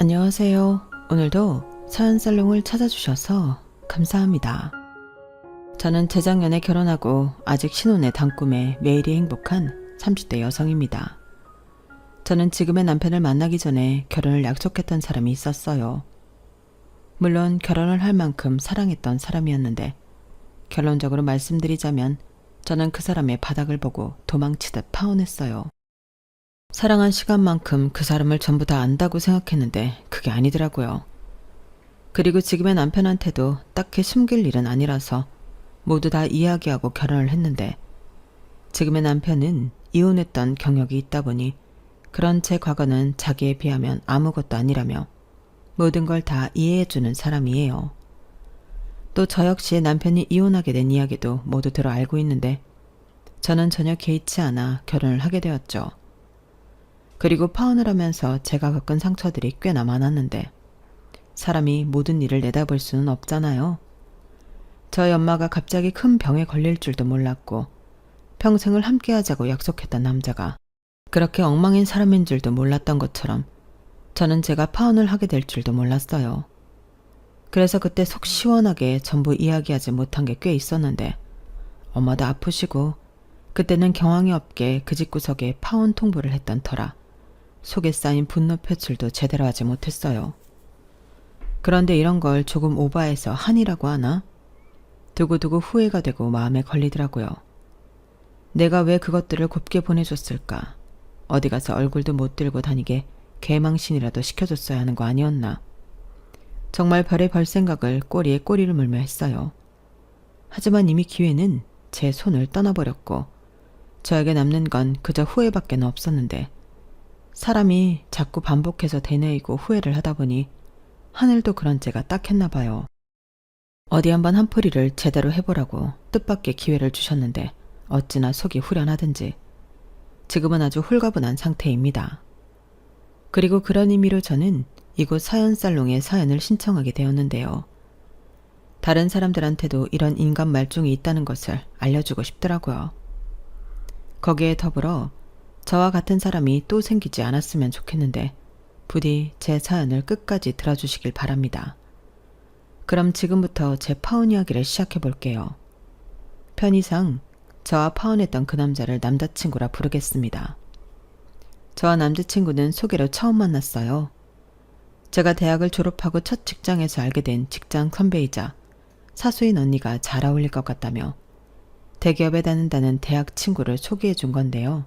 안녕하세요. 오늘도 사연살롱을 찾아주셔서 감사합니다. 저는 재작년에 결혼하고 아직 신혼의 단꿈에 매일이 행복한 30대 여성입니다. 저는 지금의 남편을 만나기 전에 결혼을 약속했던 사람이 있었어요. 물론 결혼을 할 만큼 사랑했던 사람이었는데 결론적으로 말씀드리자면 저는 그 사람의 바닥을 보고 도망치듯 파혼했어요. 사랑한 시간만큼 그 사람을 전부 다 안다고 생각했는데 그게 아니더라고요. 그리고 지금의 남편한테도 딱히 숨길 일은 아니라서 모두 다 이야기하고 결혼을 했는데 지금의 남편은 이혼했던 경력이 있다 보니 그런 제 과거는 자기에 비하면 아무것도 아니라며 모든 걸 다 이해해주는 사람이에요. 또 저 역시 남편이 이혼하게 된 이야기도 모두 들어 알고 있는데 저는 전혀 개의치 않아 결혼을 하게 되었죠. 그리고 파혼을 하면서 제가 겪은 상처들이 꽤나 많았는데 사람이 모든 일을 내다볼 수는 없잖아요. 저희 엄마가 갑자기 큰 병에 걸릴 줄도 몰랐고 평생을 함께하자고 약속했던 남자가 그렇게 엉망인 사람인 줄도 몰랐던 것처럼 저는 제가 파혼을 하게 될 줄도 몰랐어요. 그래서 그때 속 시원하게 전부 이야기하지 못한 게 꽤 있었는데 엄마도 아프시고 그때는 경황이 없게 그 집구석에 파혼 통보를 했던 터라 속에 쌓인 분노 표출도 제대로 하지 못했어요. 그런데 이런 걸 조금 오바해서 한이라고 하나? 두고두고 후회가 되고 마음에 걸리더라고요. 내가 왜 그것들을 곱게 보내줬을까? 어디 가서 얼굴도 못 들고 다니게 개망신이라도 시켜줬어야 하는 거 아니었나? 정말 별의 별 생각을 꼬리에 꼬리를 물며 했어요. 하지만 이미 기회는 제 손을 떠나버렸고 저에게 남는 건 그저 후회밖에 없었는데 사람이 자꾸 반복해서 되뇌이고 후회를 하다 보니 하늘도 그런 죄가 딱했나 봐요. 어디 한번 한풀이를 제대로 해보라고 뜻밖의 기회를 주셨는데 어찌나 속이 후련하든지 지금은 아주 홀가분한 상태입니다. 그리고 그런 의미로 저는 이곳 사연살롱에 사연을 신청하게 되었는데요. 다른 사람들한테도 이런 인간 말종이 있다는 것을 알려주고 싶더라고요. 거기에 더불어 저와 같은 사람이 또 생기지 않았으면 좋겠는데 부디 제 사연을 끝까지 들어주시길 바랍니다. 그럼 지금부터 제 파혼 이야기를 시작해 볼게요. 편의상 저와 파혼했던 그 남자를 남자친구라 부르겠습니다. 저와 남자친구는 소개로 처음 만났어요. 제가 대학을 졸업하고 첫 직장에서 알게 된 직장 선배이자 사수인 언니가 잘 어울릴 것 같다며 대기업에 다닌다는 대학 친구를 소개해 준 건데요.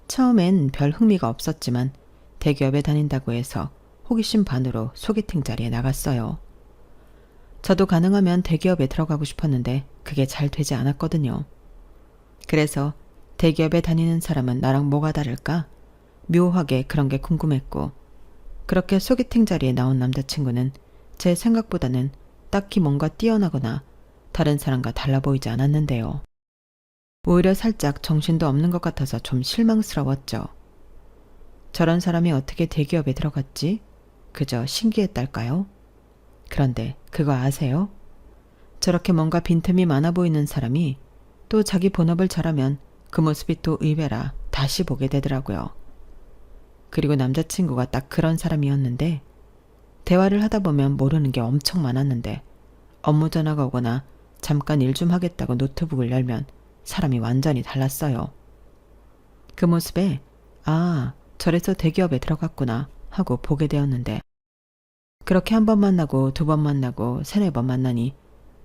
처음엔 별 흥미가 없었지만 대기업에 다닌다고 해서 호기심 반으로 소개팅 자리에 나갔어요. 저도 가능하면 대기업에 들어가고 싶었는데 그게 잘 되지 않았거든요. 그래서 대기업에 다니는 사람은 나랑 뭐가 다를까? 묘하게 그런 게 궁금했고 그렇게 소개팅 자리에 나온 남자친구는 제 생각보다는 딱히 뭔가 뛰어나거나 다른 사람과 달라 보이지 않았는데요. 오히려 살짝 정신도 없는 것 같아서 좀 실망스러웠죠. 저런 사람이 어떻게 대기업에 들어갔지? 그저 신기했달까요? 그런데 그거 아세요? 저렇게 뭔가 빈틈이 많아 보이는 사람이 또 자기 본업을 잘하면 그 모습이 또 의외라 다시 보게 되더라고요. 그리고 남자친구가 딱 그런 사람이었는데 대화를 하다 보면 모르는 게 엄청 많았는데 업무 전화가 오거나 잠깐 일 좀 하겠다고 노트북을 열면 사람이 완전히 달랐어요. 그 모습에 아, 저래서 대기업에 들어갔구나 하고 보게 되었는데 그렇게 한 번 만나고 두 번 만나고 세네 번 만나니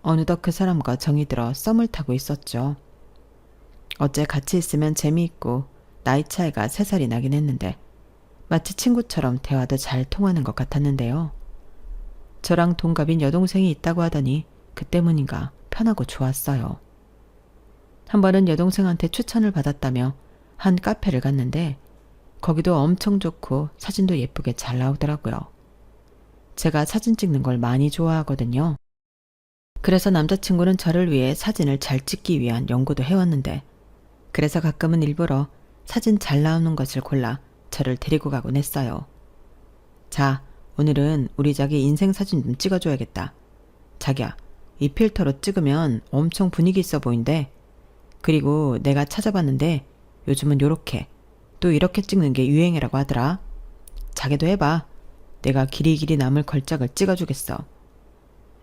어느덧 그 사람과 정이 들어 썸을 타고 있었죠. 어째 같이 있으면 재미있고 나이 차이가 3살이 나긴 했는데 마치 친구처럼 대화도 잘 통하는 것 같았는데요. 저랑 동갑인 여동생이 있다고 하더니 그 때문인가 편하고 좋았어요. 한 번은 여동생한테 추천을 받았다며 한 카페를 갔는데 거기도 엄청 좋고 사진도 예쁘게 잘 나오더라고요. 제가 사진 찍는 걸 많이 좋아하거든요. 그래서 남자친구는 저를 위해 사진을 잘 찍기 위한 연구도 해왔는데 그래서 가끔은 일부러 사진 잘 나오는 것을 골라 저를 데리고 가곤 했어요. 자, 오늘은 우리 자기 인생 사진 좀 찍어줘야겠다. 자기야, 이 필터로 찍으면 엄청 분위기 있어 보인대. 그리고 내가 찾아봤는데 요즘은 요렇게 또 이렇게 찍는 게 유행이라고 하더라. 자기도 해봐. 내가 길이길이 남을 걸작을 찍어주겠어.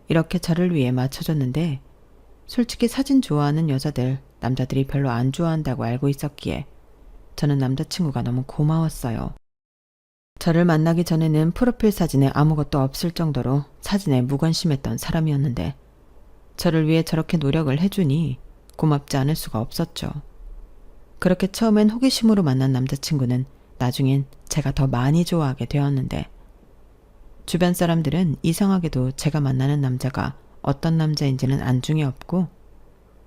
이렇게 저를 위해 맞춰줬는데 솔직히 사진 좋아하는 여자들, 남자들이 별로 안 좋아한다고 알고 있었기에 저는 남자친구가 너무 고마웠어요. 저를 만나기 전에는 프로필 사진에 아무것도 없을 정도로 사진에 무관심했던 사람이었는데 저를 위해 저렇게 노력을 해주니 고맙지 않을 수가 없었죠. 그렇게 처음엔 호기심으로 만난 남자친구는 나중엔 제가 더 많이 좋아하게 되었는데 주변 사람들은 이상하게도 제가 만나는 남자가 어떤 남자인지는 안중에 없고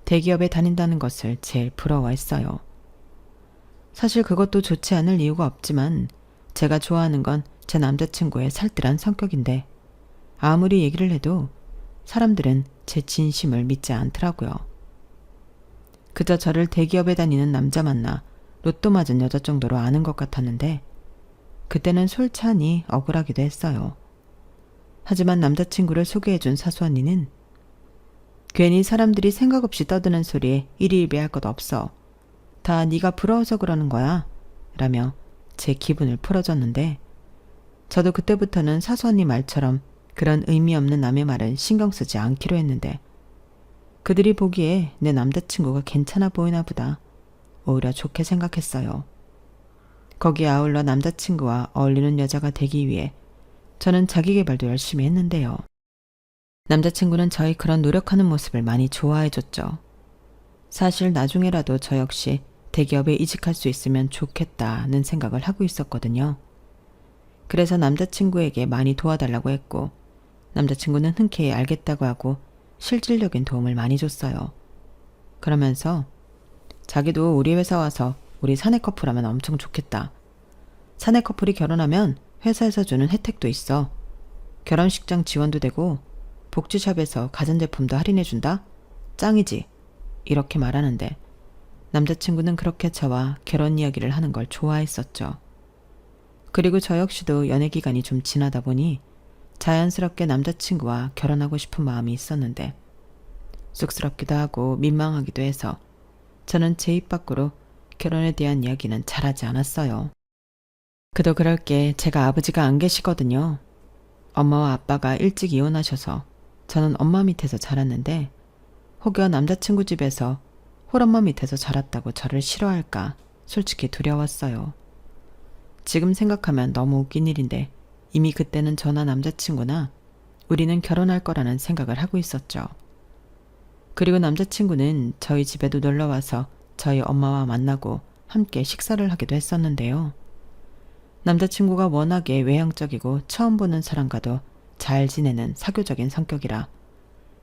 대기업에 다닌다는 것을 제일 부러워했어요. 사실 그것도 좋지 않을 이유가 없지만 제가 좋아하는 건 제 남자친구의 살뜰한 성격인데 아무리 얘기를 해도 사람들은 제 진심을 믿지 않더라고요. 그저 저를 대기업에 다니는 남자 만나 로또 맞은 여자 정도로 아는 것 같았는데 그때는 솔찬히 억울하기도 했어요. 하지만 남자친구를 소개해준 사수언니는 괜히 사람들이 생각 없이 떠드는 소리에 일희일비할 것 없어. 다 네가 부러워서 그러는 거야. 라며 제 기분을 풀어줬는데 저도 그때부터는 사수언니 말처럼 그런 의미 없는 남의 말은 신경 쓰지 않기로 했는데 그들이 보기에 내 남자친구가 괜찮아 보이나 보다. 오히려 좋게 생각했어요. 거기에 아울러 남자친구와 어울리는 여자가 되기 위해 저는 자기계발도 열심히 했는데요. 남자친구는 저희 그런 노력하는 모습을 많이 좋아해줬죠. 사실 나중에라도 저 역시 대기업에 이직할 수 있으면 좋겠다는 생각을 하고 있었거든요. 그래서 남자친구에게 많이 도와달라고 했고 남자친구는 흔쾌히 알겠다고 하고 실질적인 도움을 많이 줬어요. 그러면서 자기도 우리 회사 와서 우리 사내 커플하면 엄청 좋겠다. 사내 커플이 결혼하면 회사에서 주는 혜택도 있어. 결혼식장 지원도 되고 복지샵에서 가전제품도 할인해준다? 짱이지? 이렇게 말하는데 남자친구는 그렇게 저와 결혼 이야기를 하는 걸 좋아했었죠. 그리고 저 역시도 연애 기간이 좀 지나다 보니 자연스럽게 남자친구와 결혼하고 싶은 마음이 있었는데 쑥스럽기도 하고 민망하기도 해서 저는 제 입 밖으로 결혼에 대한 이야기는 잘하지 않았어요. 그도 그럴 게 제가 아버지가 안 계시거든요. 엄마와 아빠가 일찍 이혼하셔서 저는 엄마 밑에서 자랐는데 혹여 남자친구 집에서 홀엄마 밑에서 자랐다고 저를 싫어할까 솔직히 두려웠어요. 지금 생각하면 너무 웃긴 일인데 이미 그때는 저나 남자친구나 우리는 결혼할 거라는 생각을 하고 있었죠. 그리고 남자친구는 저희 집에도 놀러와서 저희 엄마와 만나고 함께 식사를 하기도 했었는데요. 남자친구가 워낙에 외향적이고 처음 보는 사람과도 잘 지내는 사교적인 성격이라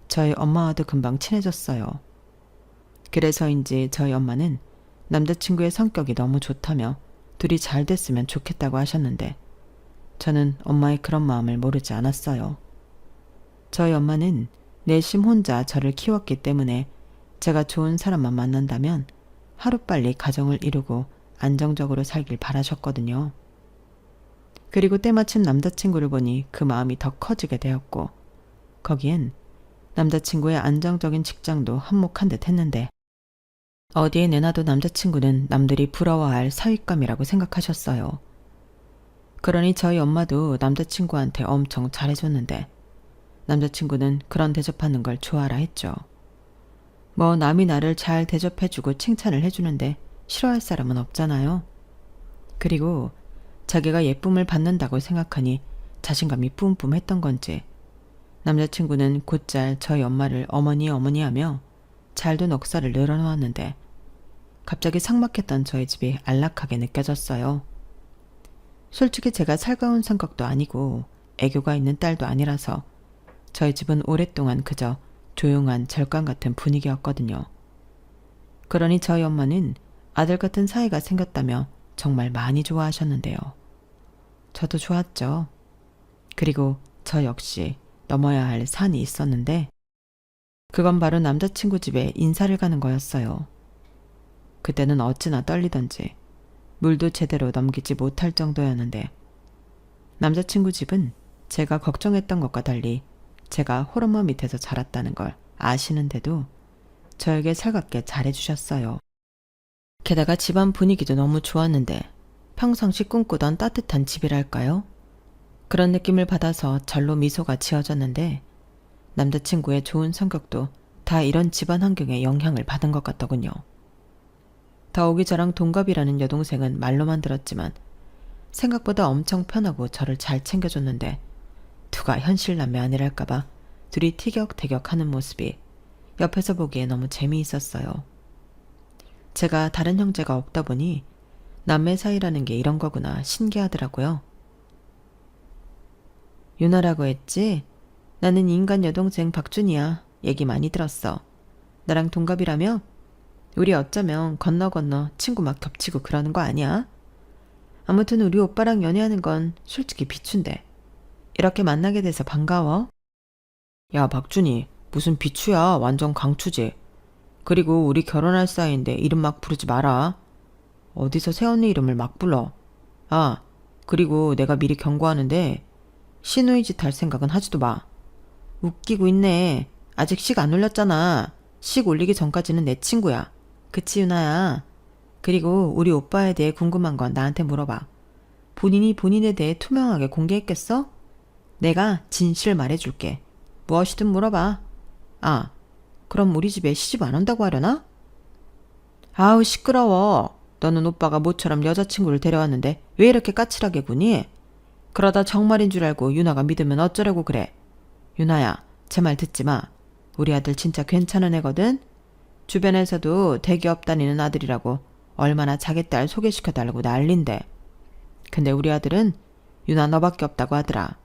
저희 엄마와도 금방 친해졌어요. 그래서인지 저희 엄마는 남자친구의 성격이 너무 좋다며 둘이 잘 됐으면 좋겠다고 하셨는데 저는 엄마의 그런 마음을 모르지 않았어요. 저희 엄마는 내심 혼자 저를 키웠기 때문에 제가 좋은 사람만 만난다면 하루빨리 가정을 이루고 안정적으로 살길 바라셨거든요. 그리고 때마침 남자친구를 보니 그 마음이 더 커지게 되었고 거기엔 남자친구의 안정적인 직장도 한몫한 듯 했는데 어디에 내놔도 남자친구는 남들이 부러워할 사윗감이라고 생각하셨어요. 그러니 저희 엄마도 남자친구한테 엄청 잘해줬는데 남자친구는 그런 대접하는 걸 좋아라 했죠. 뭐 남이 나를 잘 대접해주고 칭찬을 해주는데 싫어할 사람은 없잖아요. 그리고 자기가 예쁨을 받는다고 생각하니 자신감이 뿜뿜했던 건지 남자친구는 곧잘 저희 엄마를 어머니 어머니 하며 잘도 넉살을 늘어놓았는데 갑자기 삭막했던 저희 집이 안락하게 느껴졌어요. 솔직히 제가 살가운 성격도 아니고 애교가 있는 딸도 아니라서 저희 집은 오랫동안 그저 조용한 절간 같은 분위기였거든요. 그러니 저희 엄마는 아들 같은 사이가 생겼다며 정말 많이 좋아하셨는데요. 저도 좋았죠. 그리고 저 역시 넘어야 할 산이 있었는데 그건 바로 남자친구 집에 인사를 가는 거였어요. 그때는 어찌나 떨리던지 물도 제대로 넘기지 못할 정도였는데 남자친구 집은 제가 걱정했던 것과 달리 제가 홀엄마 밑에서 자랐다는 걸 아시는데도 저에게 살갑게 잘해주셨어요. 게다가 집안 분위기도 너무 좋았는데 평상시 꿈꾸던 따뜻한 집이랄까요? 그런 느낌을 받아서 절로 미소가 지어졌는데 남자친구의 좋은 성격도 다 이런 집안 환경에 영향을 받은 것 같더군요. 더욱이 저랑 동갑이라는 여동생은 말로만 들었지만 생각보다 엄청 편하고 저를 잘 챙겨줬는데 두가 현실남매 아니랄까봐 둘이 티격태격하는 모습이 옆에서 보기에 너무 재미있었어요. 제가 다른 형제가 없다 보니 남매 사이라는 게 이런 거구나 신기하더라고요. 유나라고 했지? 나는 인간 여동생 박준이야. 얘기 많이 들었어. 나랑 동갑이라며? 우리 어쩌면 건너 친구 막 겹치고 그러는 거 아니야? 아무튼 우리 오빠랑 연애하는 건 솔직히 비추인데. 이렇게 만나게 돼서 반가워. 야, 박준이, 무슨 비추야. 완전 강추지. 그리고 우리 결혼할 사이인데 이름 막 부르지 마라. 어디서 새언니 이름을 막 불러. 아, 그리고 내가 미리 경고하는데 시누이 짓 할 생각은 하지도 마. 웃기고 있네. 아직 식 안 올렸잖아. 식 올리기 전까지는 내 친구야. 그치, 유나야? 그리고 우리 오빠에 대해 궁금한 건 나한테 물어봐. 본인이 본인에 대해 투명하게 공개했겠어? 내가 진실 말해줄게. 무엇이든 물어봐. 아, 그럼 우리 집에 시집 안 온다고 하려나? 아우, 시끄러워. 너는 오빠가 모처럼 여자친구를 데려왔는데 왜 이렇게 까칠하게 구니? 그러다 정말인 줄 알고 유나가 믿으면 어쩌려고 그래. 유나야, 제 말 듣지 마. 우리 아들 진짜 괜찮은 애거든? 주변에서도 대기업 다니는 아들이라고 얼마나 자기 딸 소개시켜달라고 난린대. 근데 우리 아들은 유나 너밖에 없다고 하더라.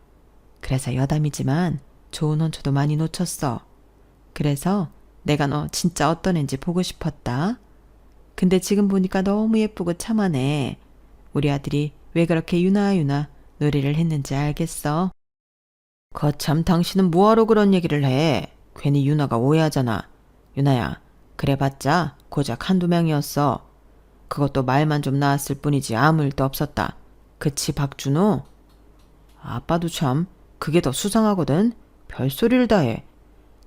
그래서 여담이지만 좋은 혼처도 많이 놓쳤어. 그래서 내가 너 진짜 어떤 애인지 보고 싶었다. 근데 지금 보니까 너무 예쁘고 참하네. 우리 아들이 왜 그렇게 유나 노래를 했는지 알겠어? 거참 당신은 뭐하러 그런 얘기를 해. 괜히 유나가 오해하잖아. 유나야, 그래봤자 고작 한두 명이었어. 그것도 말만 좀 나왔을 뿐이지 아무 일도 없었다. 그치, 박준호? 아빠도 참 그게 더 수상하거든. 별소리를 다 해.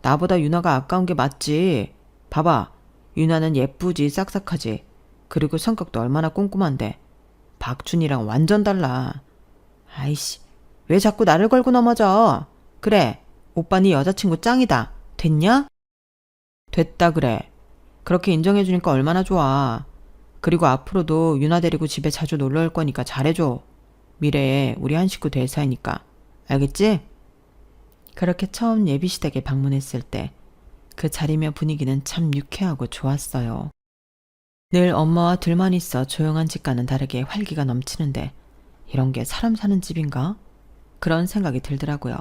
나보다 유나가 아까운 게 맞지. 봐봐. 유나는 예쁘지 싹싹하지. 그리고 성격도 얼마나 꼼꼼한데. 박준이랑 완전 달라. 아이씨, 왜 자꾸 나를 걸고 넘어져. 그래, 오빠 네 여자친구 짱이다. 됐냐? 됐다 그래. 그렇게 인정해주니까 얼마나 좋아. 그리고 앞으로도 유나 데리고 집에 자주 놀러 올 거니까 잘해줘. 미래에 우리 한 식구 될 사이니까. 알겠지? 그렇게 처음 예비시댁에 방문했을 때 그 자리며 분위기는 참 유쾌하고 좋았어요. 늘 엄마와 둘만 있어 조용한 집과는 다르게 활기가 넘치는데 이런 게 사람 사는 집인가? 그런 생각이 들더라고요.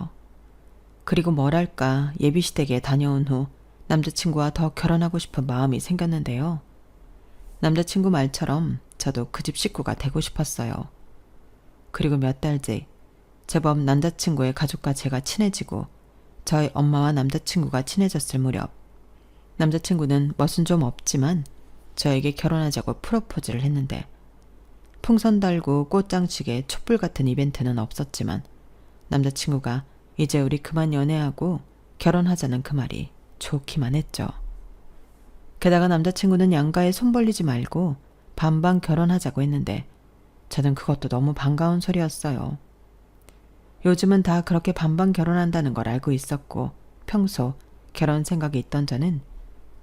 그리고 뭐랄까 예비시댁에 다녀온 후 남자친구와 더 결혼하고 싶은 마음이 생겼는데요. 남자친구 말처럼 저도 그 집 식구가 되고 싶었어요. 그리고 몇 달 뒤 제법 남자친구의 가족과 제가 친해지고 저희 엄마와 남자친구가 친해졌을 무렵 남자친구는 멋은 좀 없지만 저에게 결혼하자고 프로포즈를 했는데 풍선 달고 꽃장식에 촛불 같은 이벤트는 없었지만 남자친구가 이제 우리 그만 연애하고 결혼하자는 그 말이 좋기만 했죠. 게다가 남자친구는 양가에 손 벌리지 말고 반반 결혼하자고 했는데 저는 그것도 너무 반가운 소리였어요. 요즘은 다 그렇게 반반 결혼한다는 걸 알고 있었고 평소 결혼 생각이 있던 저는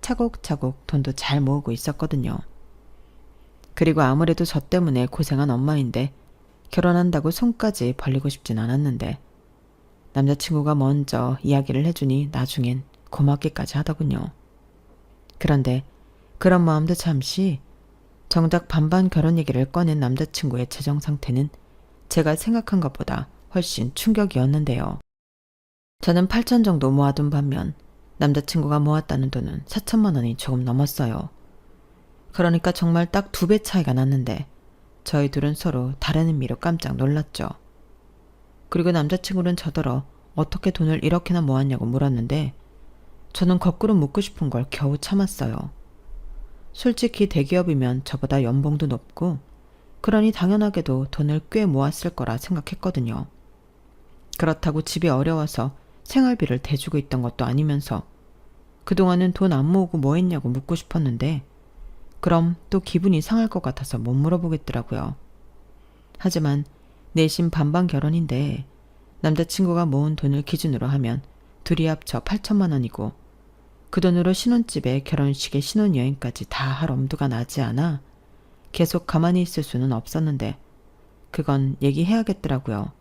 차곡차곡 돈도 잘 모으고 있었거든요. 그리고 아무래도 저 때문에 고생한 엄마인데 결혼한다고 손까지 벌리고 싶진 않았는데 남자친구가 먼저 이야기를 해주니 나중엔 고맙기까지 하더군요. 그런데 그런 마음도 잠시 정작 반반 결혼 얘기를 꺼낸 남자친구의 재정 상태는 제가 생각한 것보다 훨씬 충격이었는데요. 저는 8천 정도 모아둔 반면 남자친구가 모았다는 돈은 4천만 원이 조금 넘었어요. 그러니까 정말 딱 2배 차이가 났는데 저희 둘은 서로 다른 의미로 깜짝 놀랐죠. 그리고 남자친구는 저더러 어떻게 돈을 이렇게나 모았냐고 물었는데 저는 거꾸로 묻고 싶은 걸 겨우 참았어요. 솔직히 대기업이면 저보다 연봉도 높고 그러니 당연하게도 돈을 꽤 모았을 거라 생각했거든요. 그렇다고 집이 어려워서 생활비를 대주고 있던 것도 아니면서 그동안은 돈 안 모으고 뭐 했냐고 묻고 싶었는데 그럼 또 기분이 상할 것 같아서 못 물어보겠더라고요. 하지만 내심 반반 결혼인데 남자친구가 모은 돈을 기준으로 하면 둘이 합쳐 8천만 원이고 그 돈으로 신혼집에 결혼식에 신혼여행까지 다 할 엄두가 나지 않아 계속 가만히 있을 수는 없었는데 그건 얘기해야겠더라고요.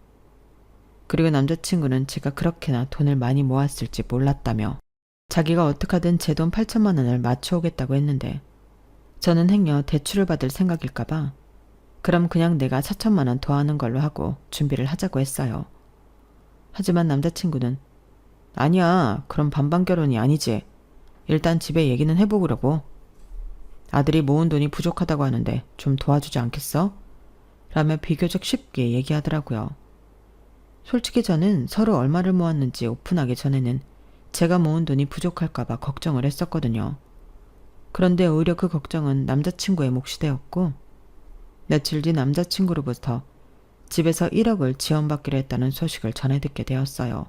그리고 남자친구는 제가 그렇게나 돈을 많이 모았을지 몰랐다며 자기가 어떡하든 제 돈 8천만 원을 맞춰오겠다고 했는데 저는 행여 대출을 받을 생각일까봐 그럼 그냥 내가 4천만 원 더하는 걸로 하고 준비를 하자고 했어요. 하지만 남자친구는 아니야, 그럼 반반 결혼이 아니지. 일단 집에 얘기는 해보려고. 아들이 모은 돈이 부족하다고 하는데 좀 도와주지 않겠어? 라며 비교적 쉽게 얘기하더라고요. 솔직히 저는 서로 얼마를 모았는지 오픈하기 전에는 제가 모은 돈이 부족할까봐 걱정을 했었거든요. 그런데 오히려 그 걱정은 남자친구의 몫이 되었고 며칠 뒤 남자친구로부터 집에서 1억을 지원받기로 했다는 소식을 전해 듣게 되었어요.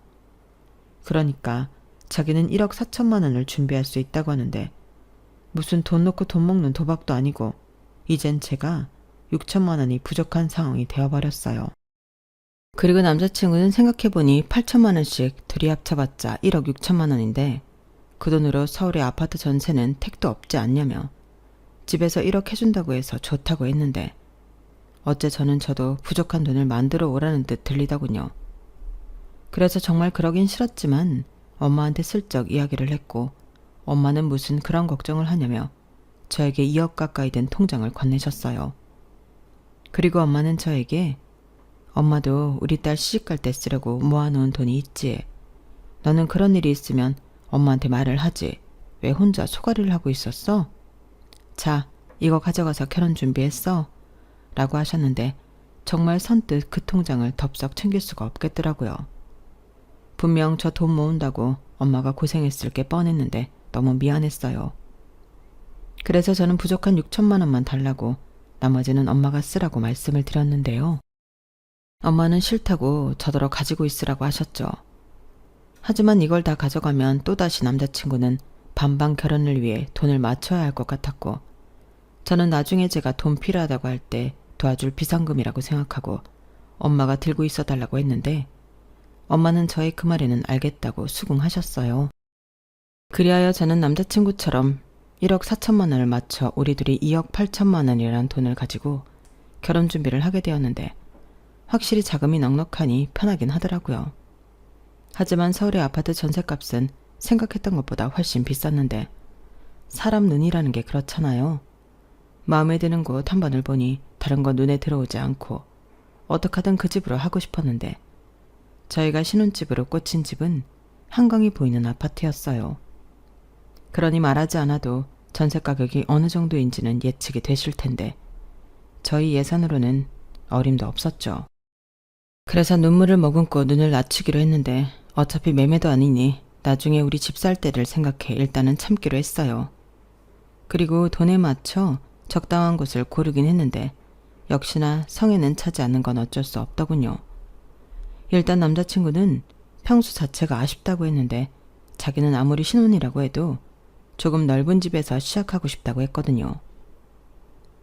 그러니까 자기는 1억 4천만 원을 준비할 수 있다고 하는데 무슨 돈 놓고 돈 먹는 도박도 아니고 이젠 제가 6천만 원이 부족한 상황이 되어버렸어요. 그리고 남자친구는 생각해보니 8천만 원씩 둘이 합쳐봤자 1억 6천만 원인데 그 돈으로 서울의 아파트 전세는 택도 없지 않냐며 집에서 1억 해준다고 해서 좋다고 했는데 어째 저도 부족한 돈을 만들어 오라는 듯 들리더군요. 그래서 정말 그러긴 싫었지만 엄마한테 슬쩍 이야기를 했고 엄마는 무슨 그런 걱정을 하냐며 저에게 2억 가까이 된 통장을 건네셨어요. 그리고 엄마는 저에게 엄마도 우리 딸 시집갈 때 쓰려고 모아놓은 돈이 있지. 너는 그런 일이 있으면 엄마한테 말을 하지. 왜 혼자 소가리를 하고 있었어? 자, 이거 가져가서 결혼 준비했어. 라고 하셨는데 정말 선뜻 그 통장을 덥석 챙길 수가 없겠더라고요. 분명 저 돈 모은다고 엄마가 고생했을 게 뻔했는데 너무 미안했어요. 그래서 저는 부족한 6천만 원만 달라고 나머지는 엄마가 쓰라고 말씀을 드렸는데요. 엄마는 싫다고 저더러 가지고 있으라고 하셨죠. 하지만 이걸 다 가져가면 또다시 남자친구는 반반 결혼을 위해 돈을 맞춰야 할 것 같았고 저는 나중에 제가 돈 필요하다고 할 때 도와줄 비상금이라고 생각하고 엄마가 들고 있어 달라고 했는데 엄마는 저의 그 말에는 알겠다고 수긍하셨어요. 그리하여 저는 남자친구처럼 1억 4천만 원을 맞춰 우리 둘이 2억 8천만 원이라는 돈을 가지고 결혼 준비를 하게 되었는데 확실히 자금이 넉넉하니 편하긴 하더라고요. 하지만 서울의 아파트 전셋값은 생각했던 것보다 훨씬 비쌌는데 사람 눈이라는 게 그렇잖아요. 마음에 드는 곳 한 번을 보니 다른 거 눈에 들어오지 않고 어떡하든 그 집으로 하고 싶었는데 저희가 신혼집으로 꽂힌 집은 한강이 보이는 아파트였어요. 그러니 말하지 않아도 전세 가격이 어느 정도인지는 예측이 되실 텐데 저희 예산으로는 어림도 없었죠. 그래서 눈물을 머금고 눈을 낮추기로 했는데 어차피 매매도 아니니 나중에 우리 집 살 때를 생각해 일단은 참기로 했어요. 그리고 돈에 맞춰 적당한 곳을 고르긴 했는데 역시나 성에는 차지 않는 건 어쩔 수 없더군요. 일단 남자친구는 평수 자체가 아쉽다고 했는데 자기는 아무리 신혼이라고 해도 조금 넓은 집에서 시작하고 싶다고 했거든요.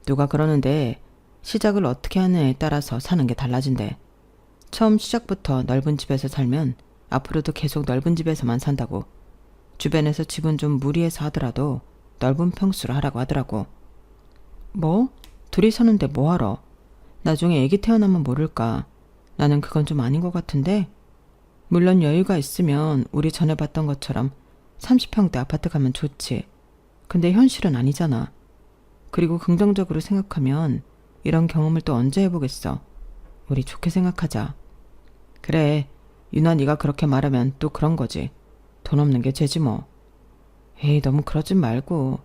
누가 그러는데 시작을 어떻게 하느냐에 따라서 사는 게 달라진대. 처음 시작부터 넓은 집에서 살면 앞으로도 계속 넓은 집에서만 산다고. 주변에서 집은 좀 무리해서 하더라도 넓은 평수로 하라고 하더라고. 뭐? 둘이 사는데 뭐하러? 나중에 애기 태어나면 모를까. 나는 그건 좀 아닌 것 같은데. 물론 여유가 있으면 우리 전에 봤던 것처럼 30평대 아파트 가면 좋지. 근데 현실은 아니잖아. 그리고 긍정적으로 생각하면 이런 경험을 또 언제 해보겠어. 우리 좋게 생각하자. 그래, 유나 네가 그렇게 말하면 또 그런 거지. 돈 없는 게 죄지 뭐. 에이, 너무 그러진 말고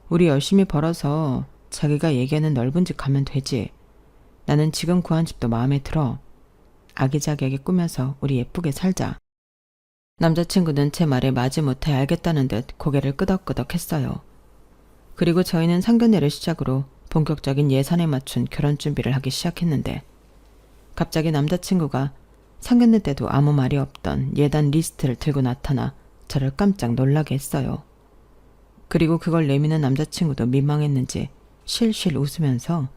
우리 열심히 벌어서 자기가 얘기하는 넓은 집 가면 되지. 나는 지금 구한 집도 마음에 들어. 아기자기하게 꾸며서 우리 예쁘게 살자. 남자친구는 제 말에 마지못해 알겠다는 듯 고개를 끄덕끄덕 했어요. 그리고 저희는 상견례를 시작으로 본격적인 예산에 맞춘 결혼 준비를 하기 시작했는데 갑자기 남자친구가 상견례 때도 아무 말이 없던 예단 리스트를 들고 나타나 저를 깜짝 놀라게 했어요. 그리고 그걸 내미는 남자친구도 민망했는지 실실 웃으면서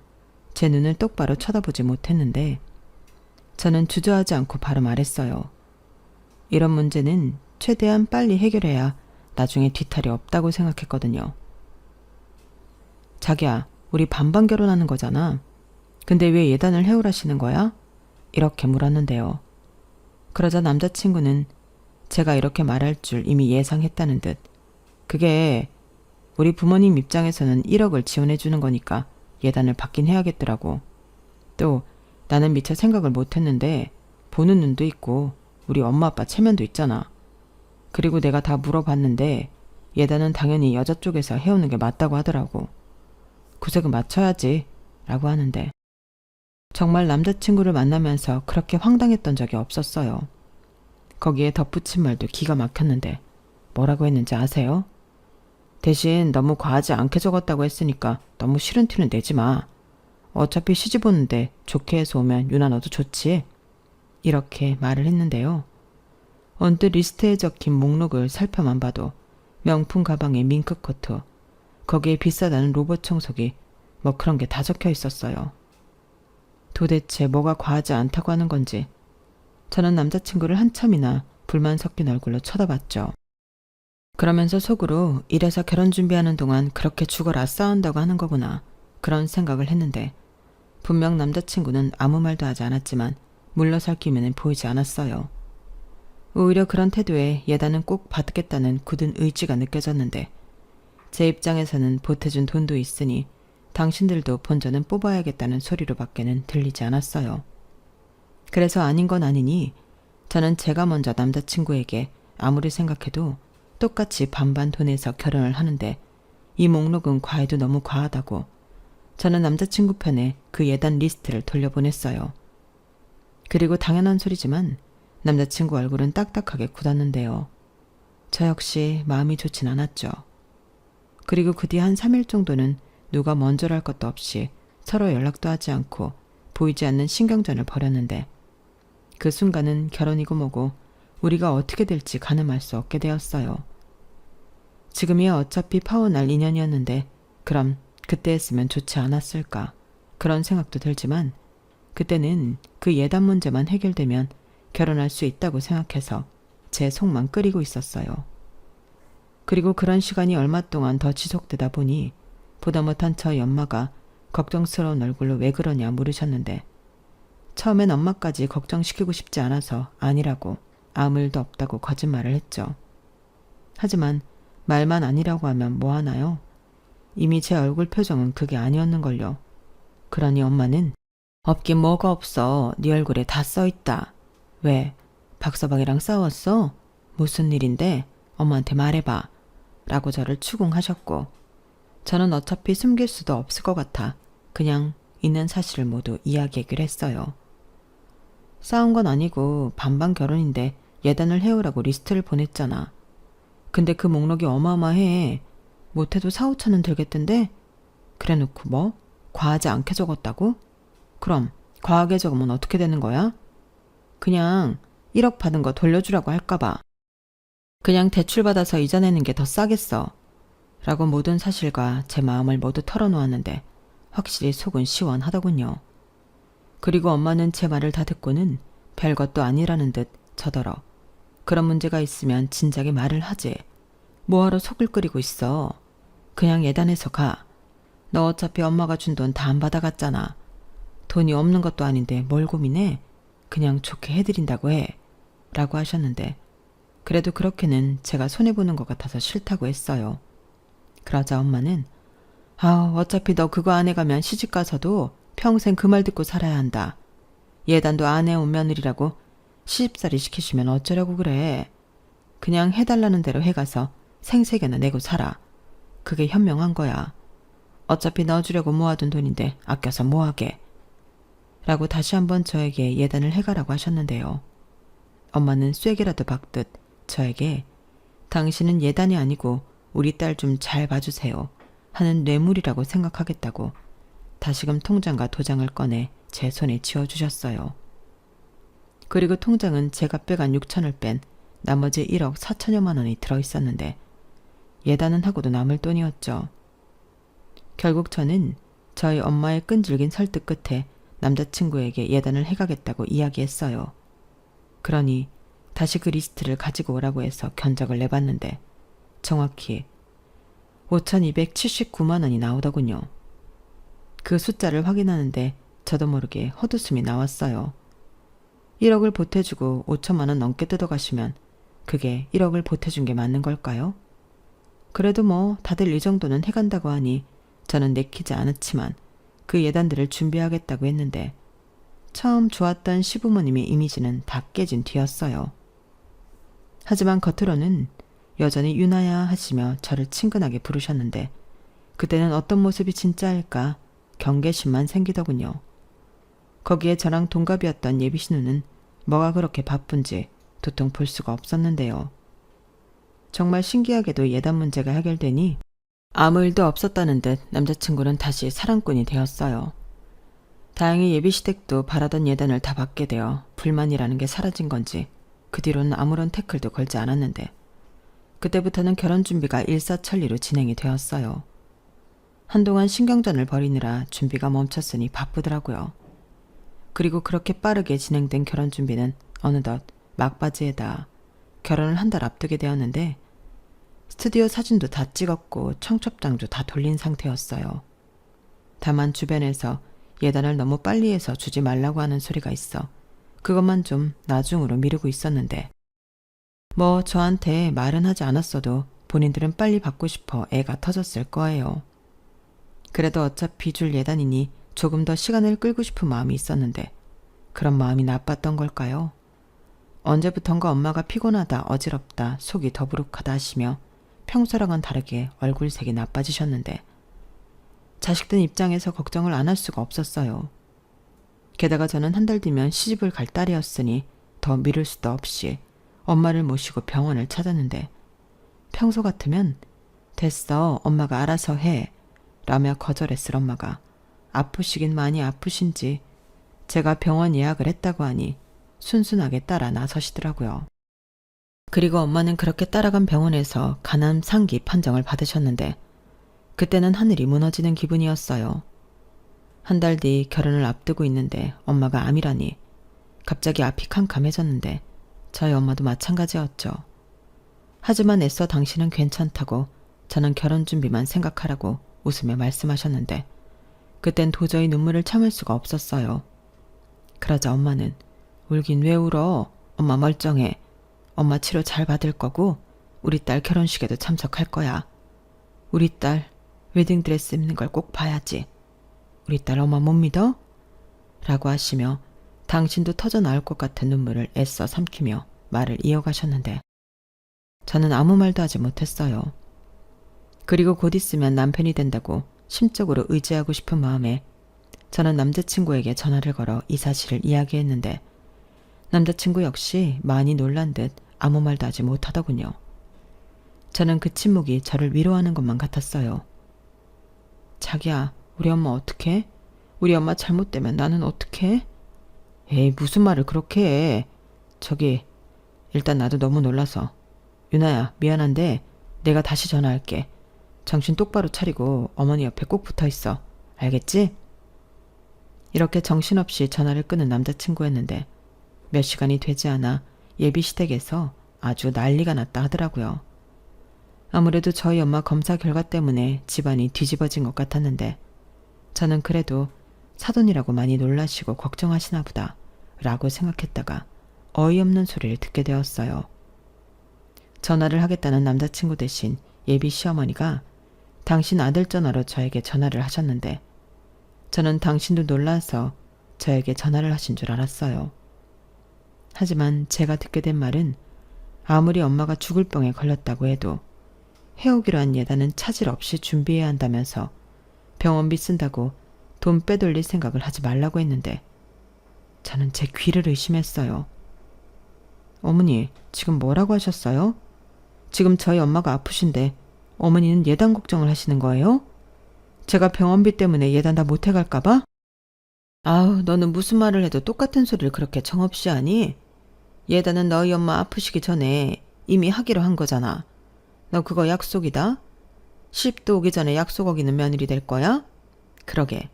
제 눈을 똑바로 쳐다보지 못했는데 저는 주저하지 않고 바로 말했어요. 이런 문제는 최대한 빨리 해결해야 나중에 뒤탈이 없다고 생각했거든요. 자기야, 우리 반반 결혼하는 거잖아. 근데 왜 예단을 해오라시는 거야? 이렇게 물었는데요. 그러자 남자친구는 제가 이렇게 말할 줄 이미 예상했다는 듯, 그게 우리 부모님 입장에서는 1억을 지원해 주는 거니까 예단을 받긴 해야겠더라고. 또 나는 미처 생각을 못했는데 보는 눈도 있고 우리 엄마 아빠 체면도 있잖아. 그리고 내가 다 물어봤는데 예단은 당연히 여자 쪽에서 해오는 게 맞다고 하더라고. 구색은 맞춰야지 라고 하는데, 정말 남자친구를 만나면서 그렇게 황당했던 적이 없었어요. 거기에 덧붙인 말도 기가 막혔는데 뭐라고 했는지 아세요? 대신 너무 과하지 않게 적었다고 했으니까 너무 싫은 티는 내지 마. 어차피 시집 오는데 좋게 해서 오면 유나 너도 좋지. 이렇게 말을 했는데요. 언뜻 리스트에 적힌 목록을 살펴만 봐도 명품 가방에 밍크코트, 거기에 비싸다는 로봇 청소기, 뭐 그런 게 다 적혀 있었어요. 도대체 뭐가 과하지 않다고 하는 건지 저는 남자친구를 한참이나 불만 섞인 얼굴로 쳐다봤죠. 그러면서 속으로 이래서 결혼 준비하는 동안 그렇게 죽어라 싸운다고 하는 거구나, 그런 생각을 했는데, 분명 남자친구는 아무 말도 하지 않았지만 물러설 기미는 보이지 않았어요. 오히려 그런 태도에 예단은 꼭 받겠다는 굳은 의지가 느껴졌는데, 제 입장에서는 보태준 돈도 있으니 당신들도 본전은 뽑아야겠다는 소리로밖에는 들리지 않았어요. 그래서 아닌 건 아니니 저는 제가 먼저 남자친구에게 아무리 생각해도 똑같이 반반 돈에서 결혼을 하는데 이 목록은 과해도 너무 과하다고 저는 남자친구 편에 그 예단 리스트를 돌려보냈어요. 그리고 당연한 소리지만 남자친구 얼굴은 딱딱하게 굳었는데요. 저 역시 마음이 좋진 않았죠. 그리고 그 뒤 한 3일 정도는 누가 먼저랄 것도 없이 서로 연락도 하지 않고 보이지 않는 신경전을 벌였는데, 그 순간은 결혼이고 뭐고 우리가 어떻게 될지 가늠할 수 없게 되었어요. 지금이야 어차피 파혼할 인연이었는데 그럼 그때 했으면 좋지 않았을까, 그런 생각도 들지만 그때는 그 예단 문제만 해결되면 결혼할 수 있다고 생각해서 제 속만 끓이고 있었어요. 그리고 그런 시간이 얼마 동안 더 지속되다 보니 보다 못한 저희 엄마가 걱정스러운 얼굴로 왜 그러냐 물으셨는데, 처음엔 엄마까지 걱정시키고 싶지 않아서 아니라고 아무 일도 없다고 거짓말을 했죠. 하지만 말만 아니라고 하면 뭐 하나요? 이미 제 얼굴 표정은 그게 아니었는걸요. 그러니 엄마는 없긴 뭐가 없어. 네 얼굴에 다 써있다. 왜? 박서방이랑 싸웠어? 무슨 일인데? 엄마한테 말해봐. 라고 저를 추궁하셨고, 저는 어차피 숨길 수도 없을 것 같아 그냥 있는 사실을 모두 이야기하기로 했어요. 싸운 건 아니고 반반 결혼인데 예단을 해오라고 리스트를 보냈잖아. 근데 그 목록이 어마어마해. 못해도 4, 5천은 들겠던데? 그래놓고 뭐? 과하지 않게 적었다고? 그럼 과하게 적으면 어떻게 되는 거야? 그냥 1억 받은 거 돌려주라고 할까봐. 그냥 대출받아서 이자 내는 게 더 싸겠어. 라고 모든 사실과 제 마음을 모두 털어놓았는데 확실히 속은 시원하더군요. 그리고 엄마는 제 말을 다 듣고는 별것도 아니라는 듯 저더러 그런 문제가 있으면 진작에 말을 하지. 뭐하러 속을 끓이고 있어. 그냥 예단해서 가. 너 어차피 엄마가 준 돈 다 안 받아갔잖아. 돈이 없는 것도 아닌데 뭘 고민해. 그냥 좋게 해드린다고 해. 라고 하셨는데, 그래도 그렇게는 제가 손해보는 것 같아서 싫다고 했어요. 그러자 엄마는 어차피 너 그거 안 해가면 시집가서도 평생 그 말 듣고 살아야 한다. 예단도 안 해온 며느리라고 시집살이 시키시면 어쩌려고 그래. 그냥 해달라는 대로 해가서 생색이나 내고 살아. 그게 현명한 거야. 어차피 넣어주려고 모아둔 돈인데 아껴서 뭐하게. 라고 다시 한번 저에게 예단을 해가라고 하셨는데요. 엄마는 쐐기라도 박듯 저에게 당신은 예단이 아니고 우리 딸 좀 잘 봐주세요 하는 뇌물이라고 생각하겠다고 다시금 통장과 도장을 꺼내 제 손에 쥐어주셨어요. 그리고 통장은 제가 빼간 6천을 뺀 나머지 1억 4천여만 원이 들어있었는데 예단은 하고도 남을 돈이었죠. 결국 저는 저희 엄마의 끈질긴 설득 끝에 남자친구에게 예단을 해가겠다고 이야기했어요. 그러니 다시 그 리스트를 가지고 오라고 해서 견적을 내봤는데 정확히 5,279만 원이 나오더군요. 그 숫자를 확인하는데 저도 모르게 헛웃음이 나왔어요. 1억을 보태주고 5천만 원 넘게 뜯어가시면 그게 1억을 보태준 게 맞는 걸까요? 그래도 뭐 다들 이 정도는 해간다고 하니 저는 내키지 않았지만 그 예단들을 준비하겠다고 했는데 처음 좋았던 시부모님의 이미지는 다 깨진 뒤였어요. 하지만 겉으로는 여전히 유나야 하시며 저를 친근하게 부르셨는데 그때는 어떤 모습이 진짜일까 경계심만 생기더군요. 거기에 저랑 동갑이었던 예비신우는 뭐가 그렇게 바쁜지 도통 볼 수가 없었는데요. 정말 신기하게도 예단 문제가 해결되니 아무 일도 없었다는 듯 남자친구는 다시 사랑꾼이 되었어요. 다행히 예비시댁도 바라던 예단을 다 받게 되어 불만이라는 게 사라진 건지 그 뒤로는 아무런 태클도 걸지 않았는데 그때부터는 결혼 준비가 일사천리로 진행이 되었어요. 한동안 신경전을 벌이느라 준비가 멈췄으니 바쁘더라고요. 그리고 그렇게 빠르게 진행된 결혼 준비는 어느덧 막바지에다 결혼을 한 달 앞두게 되었는데 스튜디오 사진도 다 찍었고 청첩장도 다 돌린 상태였어요. 다만 주변에서 예단을 너무 빨리 해서 주지 말라고 하는 소리가 있어 그것만 좀 나중으로 미루고 있었는데 뭐 저한테 말은 하지 않았어도 본인들은 빨리 받고 싶어 애가 터졌을 거예요. 그래도 어차피 줄 예단이니 조금 더 시간을 끌고 싶은 마음이 있었는데 그런 마음이 나빴던 걸까요? 언제부턴가 엄마가 피곤하다, 어지럽다, 속이 더부룩하다 하시며 평소랑은 다르게 얼굴색이 나빠지셨는데 자식들 입장에서 걱정을 안 할 수가 없었어요. 게다가 저는 한 달 뒤면 시집을 갈 딸이었으니 더 미룰 수도 없이 엄마를 모시고 병원을 찾았는데 평소 같으면 됐어, 엄마가 알아서 해 라며 거절했을 엄마가 아프시긴 많이 아프신지 제가 병원 예약을 했다고 하니 순순하게 따라 나서시더라고요. 그리고 엄마는 그렇게 따라간 병원에서 간암 상기 판정을 받으셨는데 그때는 하늘이 무너지는 기분이었어요. 한 달 뒤 결혼을 앞두고 있는데 엄마가 암이라니 갑자기 앞이 캄캄해졌는데 저희 엄마도 마찬가지였죠. 하지만 애써 당신은 괜찮다고 저는 결혼 준비만 생각하라고 웃으며 말씀하셨는데 그땐 도저히 눈물을 참을 수가 없었어요. 그러자 엄마는 울긴 왜 울어? 엄마 멀쩡해. 엄마 치료 잘 받을 거고 우리 딸 결혼식에도 참석할 거야. 우리 딸 웨딩드레스 입는 걸 꼭 봐야지. 우리 딸 엄마 못 믿어? 라고 하시며 당신도 터져 나올 것 같은 눈물을 애써 삼키며 말을 이어가셨는데 저는 아무 말도 하지 못했어요. 그리고 곧 있으면 남편이 된다고 심적으로 의지하고 싶은 마음에 저는 남자친구에게 전화를 걸어 이 사실을 이야기했는데 남자친구 역시 많이 놀란 듯 아무 말도 하지 못하더군요. 저는 그 침묵이 저를 위로하는 것만 같았어요. 자기야, 우리 엄마 어떡해? 우리 엄마 잘못되면 나는 어떡해? 에이, 무슨 말을 그렇게 해. 저기, 일단 나도 너무 놀라서. 유나야, 미안한데 내가 다시 전화할게. 정신 똑바로 차리고 어머니 옆에 꼭 붙어있어. 알겠지? 이렇게 정신없이 전화를 끊은 남자친구였는데 몇 시간이 되지 않아 예비시댁에서 아주 난리가 났다 하더라고요. 아무래도 저희 엄마 검사 결과 때문에 집안이 뒤집어진 것 같았는데 저는 그래도 사돈이라고 많이 놀라시고 걱정하시나 보다 라고 생각했다가 어이없는 소리를 듣게 되었어요. 전화를 하겠다는 남자친구 대신 예비 시어머니가 당신 아들 전화로 저에게 전화를 하셨는데 저는 당신도 놀라서 저에게 전화를 하신 줄 알았어요. 하지만 제가 듣게 된 말은 아무리 엄마가 죽을 병에 걸렸다고 해도 해오기로 한 예단은 차질 없이 준비해야 한다면서 병원비 쓴다고 돈 빼돌릴 생각을 하지 말라고 했는데 저는 제 귀를 의심했어요. 어머니, 지금 뭐라고 하셨어요? 지금 저희 엄마가 아프신데 어머니는 예단 걱정을 하시는 거예요? 제가 병원비 때문에 예단 다 못해갈까봐? 아우, 너는 무슨 말을 해도 똑같은 소리를 그렇게 정없이 하니? 예단은 너희 엄마 아프시기 전에 이미 하기로 한 거잖아. 너 그거 약속이다? 시집도 오기 전에 약속 어기는 며느리 될 거야? 그러게,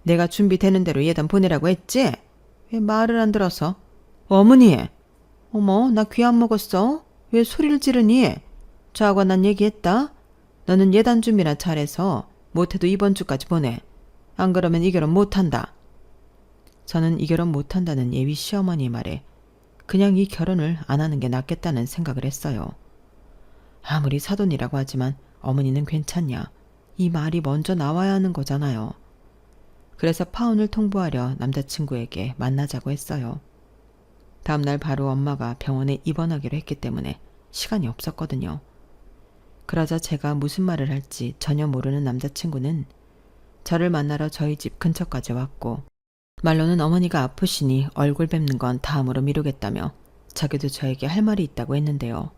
내가 준비되는 대로 예단 보내라고 했지? 왜 말을 안 들어서? 어머니! 어머, 나 귀 안 먹었어? 왜 소리를 지르니? 저하고 난 얘기했다. 너는 예단 준비나 잘해서 못해도 이번 주까지 보내. 안 그러면 이 결혼 못한다. 저는 이 결혼 못한다는 예비 시어머니 말에 그냥 이 결혼을 안 하는 게 낫겠다는 생각을 했어요. 아무리 사돈이라고 하지만 어머니는 괜찮냐. 이 말이 먼저 나와야 하는 거잖아요. 그래서 파혼을 통보하려 남자친구에게 만나자고 했어요. 다음날 바로 엄마가 병원에 입원하기로 했기 때문에 시간이 없었거든요. 그러자 제가 무슨 말을 할지 전혀 모르는 남자친구는 저를 만나러 저희 집 근처까지 왔고 말로는 어머니가 아프시니 얼굴 뵙는 건 다음으로 미루겠다며 자기도 저에게 할 말이 있다고 했는데요.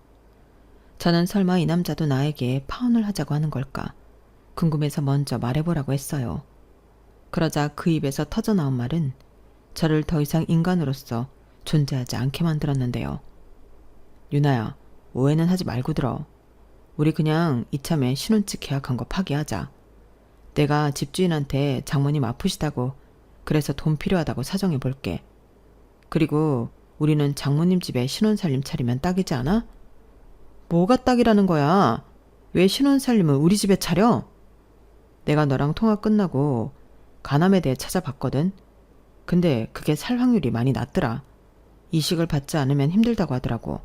저는 설마 이 남자도 나에게 파혼을 하자고 하는 걸까 궁금해서 먼저 말해보라고 했어요. 그러자 그 입에서 터져나온 말은 저를 더 이상 인간으로서 존재하지 않게 만들었는데요. 유나야, 오해는 하지 말고 들어. 우리 그냥 이참에 신혼집 계약한 거 파기하자. 내가 집주인한테 장모님 아프시다고 그래서 돈 필요하다고 사정해 볼게. 그리고 우리는 장모님 집에 신혼살림 차리면 딱이지 않아? 뭐가 딱이라는 거야? 왜 신혼살림을 우리 집에 차려? 내가 너랑 통화 끝나고 간암에 대해 찾아봤거든. 근데 그게 살 확률이 많이 낮더라. 이식을 받지 않으면 힘들다고 하더라고.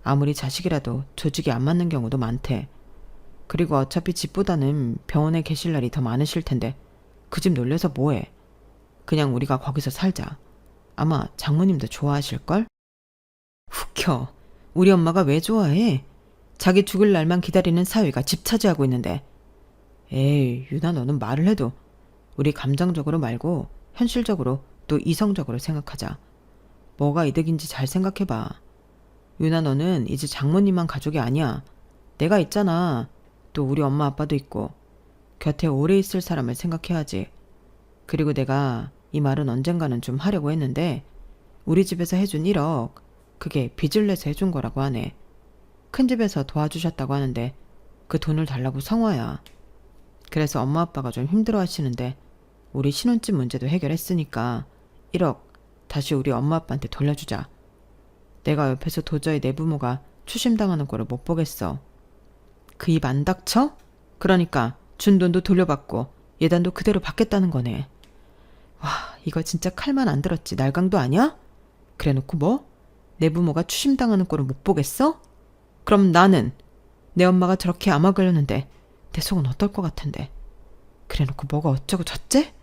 아무리 자식이라도 조직이 안 맞는 경우도 많대. 그리고 어차피 집보다는 병원에 계실 날이 더 많으실 텐데 그 집 놀려서 뭐해. 그냥 우리가 거기서 살자. 아마 장모님도 좋아하실걸? 웃겨. 우리 엄마가 왜 좋아해? 자기 죽을 날만 기다리는 사위가 집 차지하고 있는데. 에이, 유나 너는 말을 해도 우리 감정적으로 말고 현실적으로 또 이성적으로 생각하자. 뭐가 이득인지 잘 생각해봐. 유나 너는 이제 장모님만 가족이 아니야. 내가 있잖아. 또 우리 엄마 아빠도 있고. 곁에 오래 있을 사람을 생각해야지. 그리고 내가 이 말은 언젠가는 좀 하려고 했는데 우리 집에서 해준 1억 그게 빚을 내서 해준 거라고 하네. 큰 집에서 도와주셨다고 하는데 그 돈을 달라고 성화야. 그래서 엄마 아빠가 좀 힘들어 하시는데 우리 신혼집 문제도 해결했으니까 1억 다시 우리 엄마 아빠한테 돌려주자. 내가 옆에서 도저히 내 부모가 추심당하는 꼴을 못 보겠어. 그 입 안 닥쳐? 그러니까 준 돈도 돌려받고 예단도 그대로 받겠다는 거네. 와, 이거 진짜 칼만 안 들었지 날강도 아니야? 그래놓고 뭐? 내 부모가 추심당하는 꼴을 못 보겠어? 그럼 나는 내 엄마가 저렇게 암아 걸렸는데 내 속은 어떨 것 같은데. 그래놓고 뭐가 어쩌고 저째?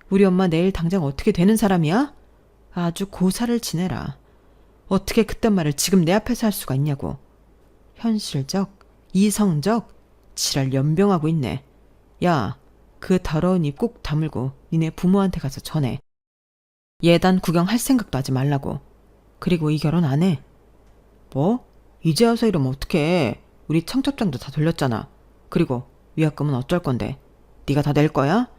우리 엄마 내일 당장 어떻게 되는 사람이야? 아주 고사를 지내라. 어떻게 그딴 말을 지금 내 앞에서 할 수가 있냐고. 현실적, 이성적, 지랄 연병하고 있네. 야, 그 더러운 입 꼭 다물고 니네 부모한테 가서 전해. 예단 구경할 생각도 하지 말라고. 그리고 이 결혼 안 해. 뭐? 이제 와서 이러면 어떡해. 우리 청첩장도 다 돌렸잖아. 그리고 위약금은 어쩔 건데. 네가 다 낼 거야?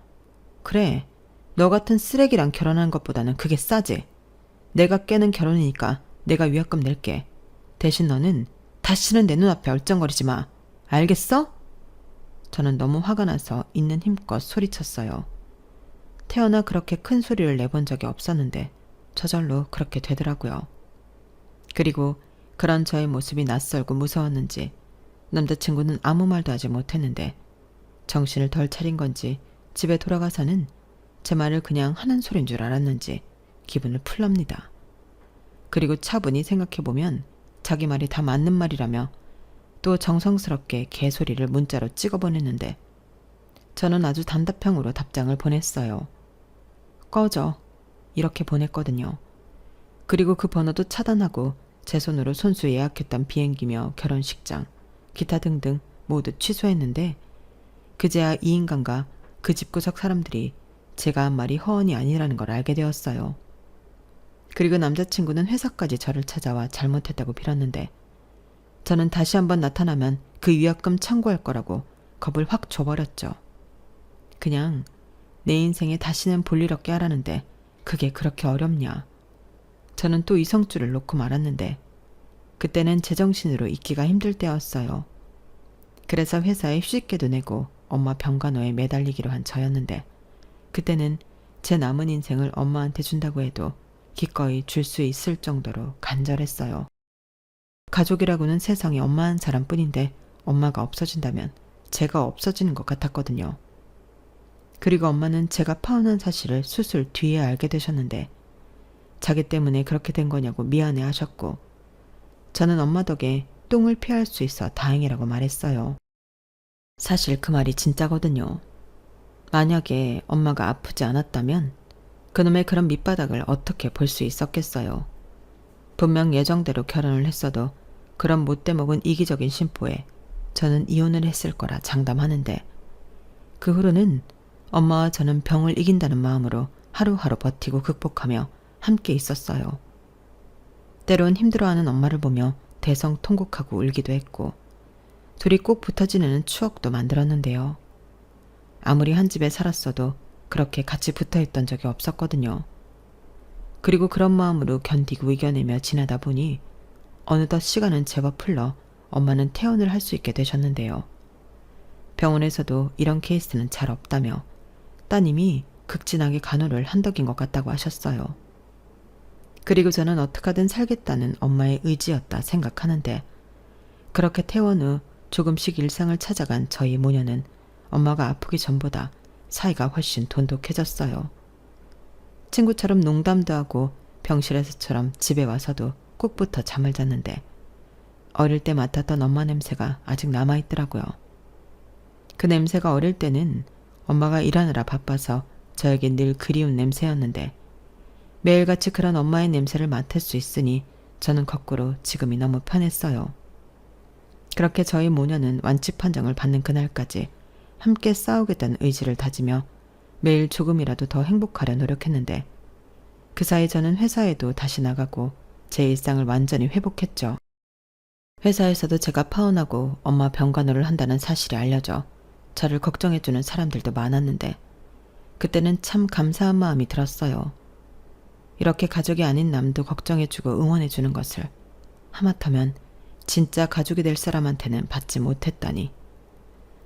그래. 너 같은 쓰레기랑 결혼하는 것보다는 그게 싸지. 내가 깨는 결혼이니까 내가 위약금 낼게. 대신 너는 다시는 내 눈앞에 얼쩡거리지 마. 알겠어? 저는 너무 화가 나서 있는 힘껏 소리쳤어요. 태어나 그렇게 큰 소리를 내본 적이 없었는데 저절로 그렇게 되더라고요. 그리고 그런 저의 모습이 낯설고 무서웠는지 남자친구는 아무 말도 하지 못했는데 정신을 덜 차린 건지 집에 돌아가서는 제 말을 그냥 하는 소린 줄 알았는지 기분을 풀랍니다. 그리고 차분히 생각해보면 자기 말이 다 맞는 말이라며 또 정성스럽게 개소리를 문자로 찍어보냈는데 저는 아주 단답형으로 답장을 보냈어요. 꺼져. 이렇게 보냈거든요. 그리고 그 번호도 차단하고 제 손으로 손수 예약했던 비행기며 결혼식장, 기타 등등 모두 취소했는데 그제야 이 인간과 그 집구석 사람들이 제가 한 말이 허언이 아니라는 걸 알게 되었어요. 그리고 남자친구는 회사까지 저를 찾아와 잘못했다고 빌었는데 저는 다시 한번 나타나면 그 위약금 청구할 거라고 겁을 확 줘버렸죠. 그냥 내 인생에 다시는 볼일 없게 하라는데 그게 그렇게 어렵냐. 저는 또 이성줄을 놓고 말았는데 그때는 제정신으로 있기가 힘들 때였어요. 그래서 회사에 휴직계도 내고 엄마 병간호에 매달리기로 한 저였는데 그때는 제 남은 인생을 엄마한테 준다고 해도 기꺼이 줄 수 있을 정도로 간절했어요. 가족이라고는 세상에 엄마 한 사람뿐인데 엄마가 없어진다면 제가 없어지는 것 같았거든요. 그리고 엄마는 제가 파혼한 사실을 수술 뒤에 알게 되셨는데 자기 때문에 그렇게 된 거냐고 미안해 하셨고 저는 엄마 덕에 똥을 피할 수 있어 다행이라고 말했어요. 사실 그 말이 진짜거든요. 만약에 엄마가 아프지 않았다면 그놈의 그런 밑바닥을 어떻게 볼 수 있었겠어요. 분명 예정대로 결혼을 했어도 그런 못돼 먹은 이기적인 심보에 저는 이혼을 했을 거라 장담하는데 그 후로는 엄마와 저는 병을 이긴다는 마음으로 하루하루 버티고 극복하며 함께 있었어요. 때론 힘들어하는 엄마를 보며 대성통곡하고 울기도 했고 둘이 꼭 붙어 지내는 추억도 만들었는데요. 아무리 한 집에 살았어도 그렇게 같이 붙어있던 적이 없었거든요. 그리고 그런 마음으로 견디고 이겨내며 지내다 보니 어느덧 시간은 제법 흘러 엄마는 퇴원을 할 수 있게 되셨는데요. 병원에서도 이런 케이스는 잘 없다며 따님이 극진하게 간호를 한덕인 것 같다고 하셨어요. 그리고 저는 어떡하든 살겠다는 엄마의 의지였다 생각하는데 그렇게 퇴원 후 조금씩 일상을 찾아간 저희 모녀는 엄마가 아프기 전보다 사이가 훨씬 돈독해졌어요. 친구처럼 농담도 하고 병실에서처럼 집에 와서도 꼭 붙어 잠을 잤는데 어릴 때 맡았던 엄마 냄새가 아직 남아있더라고요. 그 냄새가 어릴 때는 엄마가 일하느라 바빠서 저에게 늘 그리운 냄새였는데 매일같이 그런 엄마의 냄새를 맡을 수 있으니 저는 거꾸로 지금이 너무 편했어요. 그렇게 저희 모녀는 완치 판정을 받는 그날까지 함께 싸우겠다는 의지를 다지며 매일 조금이라도 더 행복하려 노력했는데 그 사이 저는 회사에도 다시 나가고 제 일상을 완전히 회복했죠. 회사에서도 제가 파혼하고 엄마 병간호를 한다는 사실이 알려져 저를 걱정해주는 사람들도 많았는데 그때는 참 감사한 마음이 들었어요. 이렇게 가족이 아닌 남도 걱정해주고 응원해주는 것을 하마터면 진짜 가족이 될 사람한테는 받지 못했다니.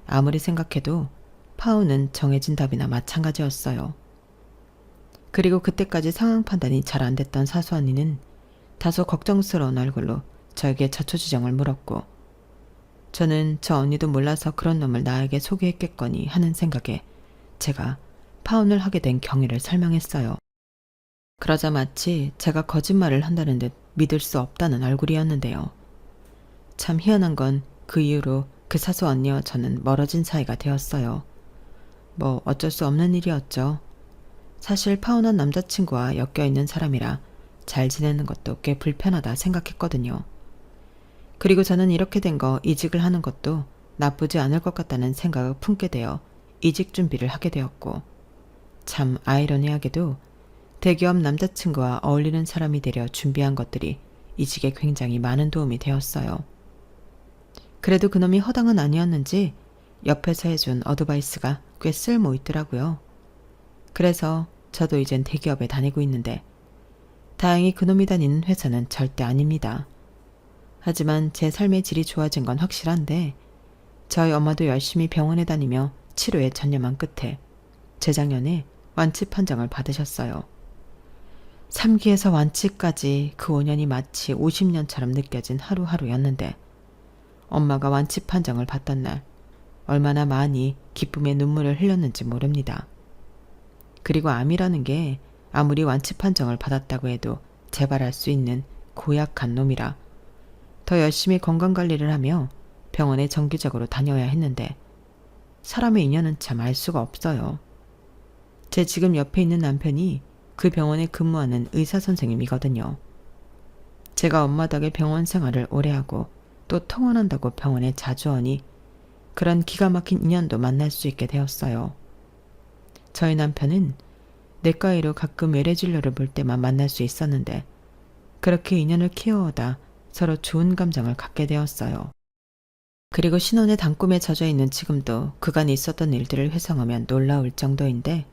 아무리 생각해도 파혼은 정해진 답이나 마찬가지였어요. 그리고 그때까지 상황 판단이 잘 안 됐던 사수 언니는 다소 걱정스러운 얼굴로 저에게 자초지정을 물었고 저는 저 언니도 몰라서 그런 놈을 나에게 소개했겠거니 하는 생각에 제가 파혼을 하게 된 경위를 설명했어요. 그러자 마치 제가 거짓말을 한다는 듯 믿을 수 없다는 얼굴이었는데요. 참 희한한 건 그 이후로 그 사수 언니와 저는 멀어진 사이가 되었어요. 뭐 어쩔 수 없는 일이었죠. 사실 파혼한 남자친구와 엮여있는 사람이라 잘 지내는 것도 꽤 불편하다 생각했거든요. 그리고 저는 이렇게 된 거 이직을 하는 것도 나쁘지 않을 것 같다는 생각을 품게 되어 이직 준비를 하게 되었고 참 아이러니하게도 대기업 남자친구와 어울리는 사람이 되려 준비한 것들이 이직에 굉장히 많은 도움이 되었어요. 그래도 그놈이 허당은 아니었는지 옆에서 해준 어드바이스가 꽤 쓸모 있더라고요. 그래서 저도 이젠 대기업에 다니고 있는데 다행히 그놈이 다니는 회사는 절대 아닙니다. 하지만 제 삶의 질이 좋아진 건 확실한데 저희 엄마도 열심히 병원에 다니며 치료에 전념한 끝에 재작년에 완치 판정을 받으셨어요. 3기에서 완치까지 그 5년이 마치 50년처럼 느껴진 하루하루였는데 엄마가 완치 판정을 받던 날 얼마나 많이 기쁨의 눈물을 흘렸는지 모릅니다. 그리고 암이라는 게 아무리 완치 판정을 받았다고 해도 재발할 수 있는 고약한 놈이라 더 열심히 건강관리를 하며 병원에 정기적으로 다녀야 했는데 사람의 인연은 참 알 수가 없어요. 제 지금 옆에 있는 남편이 그 병원에 근무하는 의사 선생님이거든요. 제가 엄마 덕에 병원 생활을 오래 하고 또 통원한다고 병원에 자주 오니 그런 기가 막힌 인연도 만날 수 있게 되었어요. 저희 남편은 내과의로 가끔 외래 진료를 볼 때만 만날 수 있었는데 그렇게 인연을 키워오다 서로 좋은 감정을 갖게 되었어요. 그리고 신혼의 단꿈에 젖어 있는 지금도 그간 있었던 일들을 회상하면 놀라울 정도인데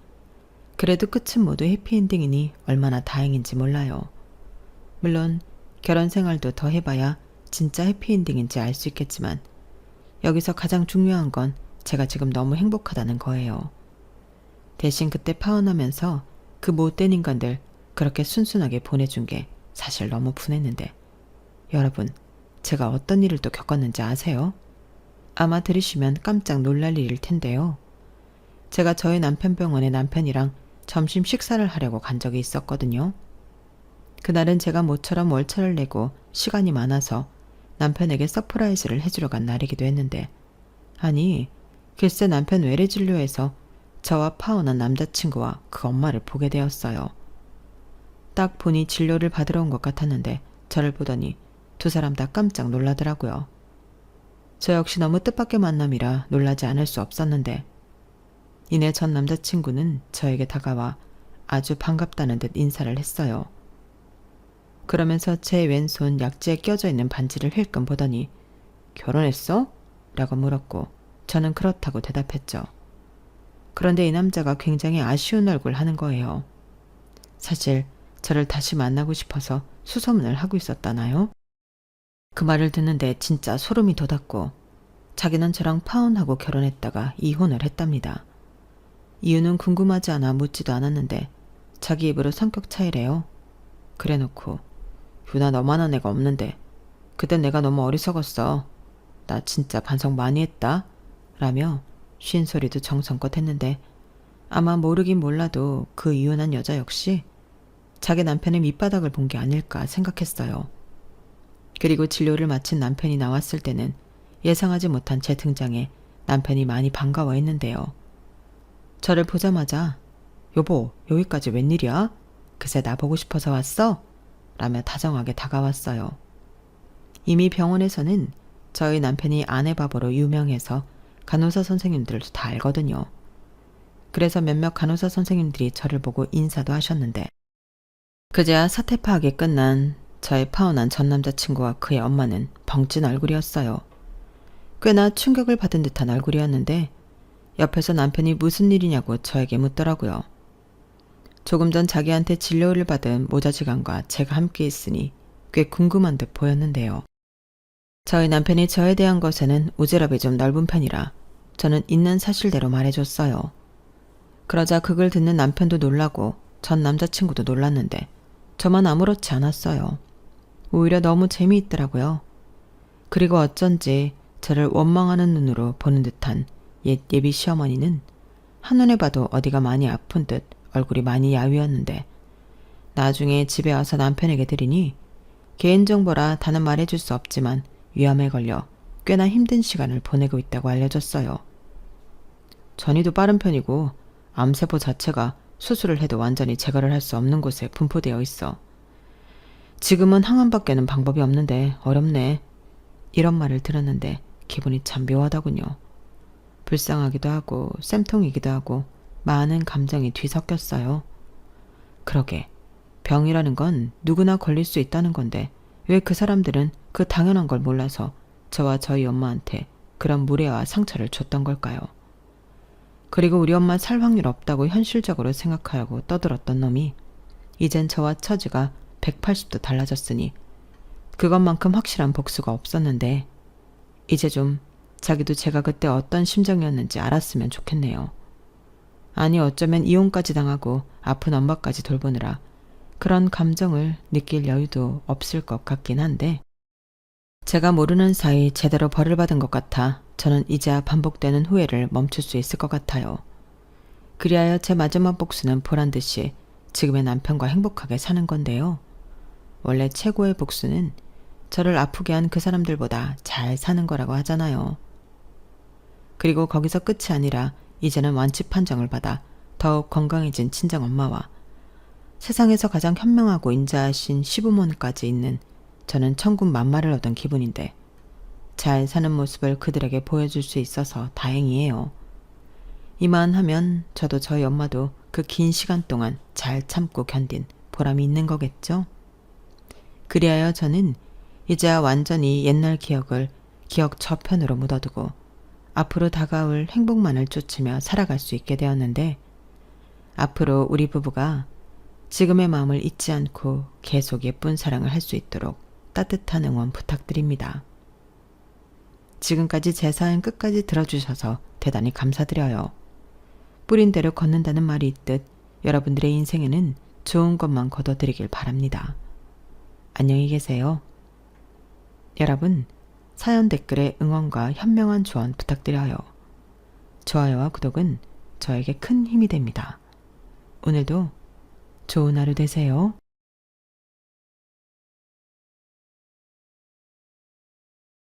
그래도 끝은 모두 해피엔딩이니 얼마나 다행인지 몰라요. 물론 결혼 생활도 더 해봐야 진짜 해피엔딩인지 알 수 있겠지만 여기서 가장 중요한 건 제가 지금 너무 행복하다는 거예요. 대신 그때 파혼하면서 그 못된 인간들 그렇게 순순하게 보내준 게 사실 너무 분했는데 여러분, 제가 어떤 일을 또 겪었는지 아세요? 아마 들으시면 깜짝 놀랄 일일 텐데요. 제가 저희 남편 병원에 남편이랑 점심 식사를 하려고 간 적이 있었거든요. 그날은 제가 모처럼 월차를 내고 시간이 많아서 남편에게 서프라이즈를 해주러 간 날이기도 했는데 아니, 글쎄 남편 외래 진료에서 저와 파혼한 남자친구와 그 엄마를 보게 되었어요. 딱 보니 진료를 받으러 온 것 같았는데 저를 보더니 두 사람 다 깜짝 놀라더라고요. 저 역시 너무 뜻밖의 만남이라 놀라지 않을 수 없었는데 이내 전 남자친구는 저에게 다가와 아주 반갑다는 듯 인사를 했어요. 그러면서 제 왼손 약지에 껴져 있는 반지를 힐끔 보더니 결혼했어? 라고 물었고 저는 그렇다고 대답했죠. 그런데 이 남자가 굉장히 아쉬운 얼굴 하는 거예요. 사실 저를 다시 만나고 싶어서 수소문을 하고 있었다나요? 그 말을 듣는데 진짜 소름이 돋았고 자기는 저랑 파혼하고 결혼했다가 이혼을 했답니다. 이유는 궁금하지 않아 묻지도 않았는데 자기 입으로 성격 차이래요. 그래놓고 유나 너만한 애가 없는데 그땐 내가 너무 어리석었어. 나 진짜 반성 많이 했다. 라며 쉰 소리도 정성껏 했는데 아마 모르긴 몰라도 그 이혼한 여자 역시 자기 남편의 밑바닥을 본 게 아닐까 생각했어요. 그리고 진료를 마친 남편이 나왔을 때는 예상하지 못한 제 등장에 남편이 많이 반가워했는데요. 저를 보자마자 여보 여기까지 웬일이야? 그새 나 보고 싶어서 왔어? 라며 다정하게 다가왔어요. 이미 병원에서는 저희 남편이 아내 바보로 유명해서 간호사 선생님들도 다 알거든요. 그래서 몇몇 간호사 선생님들이 저를 보고 인사도 하셨는데 그제야 사태 파악이 끝난 저의 파혼한 전 남자친구와 그의 엄마는 벙찐 얼굴이었어요. 꽤나 충격을 받은 듯한 얼굴이었는데 옆에서 남편이 무슨 일이냐고 저에게 묻더라고요. 조금 전 자기한테 진료를 받은 모자지간과 제가 함께 있으니 꽤 궁금한 듯 보였는데요. 저희 남편이 저에 대한 것에는 오지랖이 좀 넓은 편이라 저는 있는 사실대로 말해줬어요. 그러자 그걸 듣는 남편도 놀라고 전 남자친구도 놀랐는데 저만 아무렇지 않았어요. 오히려 너무 재미있더라고요. 그리고 어쩐지 저를 원망하는 눈으로 보는 듯한 옛 예비 시어머니는 한눈에 봐도 어디가 많이 아픈 듯 얼굴이 많이 야위었는데 나중에 집에 와서 남편에게 드리니 개인정보라 다는 말해줄 수 없지만 위암에 걸려 꽤나 힘든 시간을 보내고 있다고 알려줬어요. 전이도 빠른 편이고 암세포 자체가 수술을 해도 완전히 제거를 할 수 없는 곳에 분포되어 있어. 지금은 항암밖에는 방법이 없는데 어렵네. 이런 말을 들었는데 기분이 참 묘하더군요. 불쌍하기도 하고 쌤통이기도 하고 많은 감정이 뒤섞였어요. 그러게 병이라는 건 누구나 걸릴 수 있다는 건데 왜 그 사람들은 그 당연한 걸 몰라서 저와 저희 엄마한테 그런 무례와 상처를 줬던 걸까요? 그리고 우리 엄마 살 확률 없다고 현실적으로 생각하려고 떠들었던 놈이 이젠 저와 처지가 180도 달라졌으니 그것만큼 확실한 복수가 없었는데 이제 좀 자기도 제가 그때 어떤 심정이었는지 알았으면 좋겠네요. 아니 어쩌면 이혼까지 당하고 아픈 엄마까지 돌보느라 그런 감정을 느낄 여유도 없을 것 같긴 한데 제가 모르는 사이 제대로 벌을 받은 것 같아 저는 이제야 반복되는 후회를 멈출 수 있을 것 같아요. 그리하여 제 마지막 복수는 보란듯이 지금의 남편과 행복하게 사는 건데요. 원래 최고의 복수는 저를 아프게 한 그 사람들보다 잘 사는 거라고 하잖아요. 그리고 거기서 끝이 아니라 이제는 완치 판정을 받아 더욱 건강해진 친정엄마와 세상에서 가장 현명하고 인자하신 시부모님까지 있는 저는 천군만마를 얻은 기분인데 잘 사는 모습을 그들에게 보여줄 수 있어서 다행이에요. 이만하면 저도 저희 엄마도 그 긴 시간 동안 잘 참고 견딘 보람이 있는 거겠죠? 그리하여 저는 이제야 완전히 옛날 기억을 기억 저편으로 묻어두고 앞으로 다가올 행복만을 쫓으며 살아갈 수 있게 되었는데 앞으로 우리 부부가 지금의 마음을 잊지 않고 계속 예쁜 사랑을 할 수 있도록 따뜻한 응원 부탁드립니다. 지금까지 제 사연 끝까지 들어주셔서 대단히 감사드려요. 뿌린 대로 걷는다는 말이 있듯 여러분들의 인생에는 좋은 것만 거둬들이길 바랍니다. 안녕히 계세요. 여러분, 사연 댓글에 응원과 현명한 조언 부탁드려요. 좋아요와 구독은 저에게 큰 힘이 됩니다. 오늘도 좋은 하루 되세요.